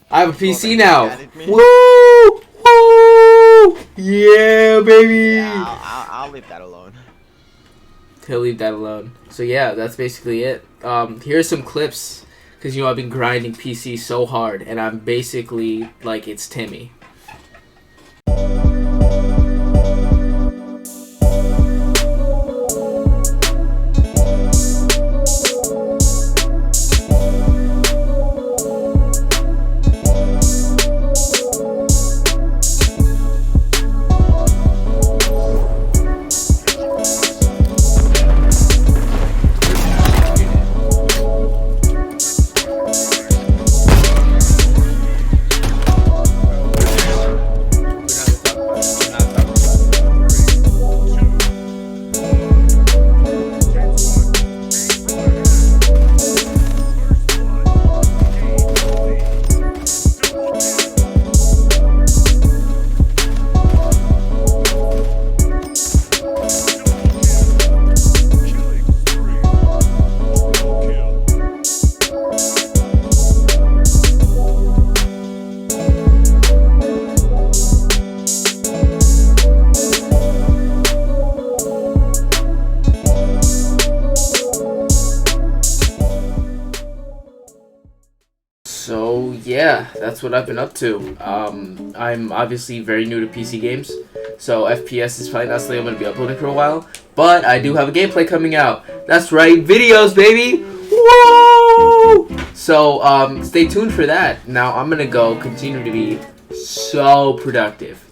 I have a PC now. At it, me? Woo! Woo! Yeah, Yeah, baby. I'll leave that alone. He'll leave that alone. So yeah, that's basically it. Here's some clips because I've been grinding PC so hard, and I'm basically like it's Timmy. So yeah, that's what I've been up to. I'm obviously very new to PC games, so FPS is probably not something I'm going to be uploading for a while. But I do have a gameplay coming out. That's right, videos, baby! Woo! So stay tuned for that. Now I'm going to go continue to be so productive.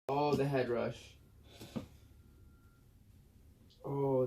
Oh, the head rush. Oh,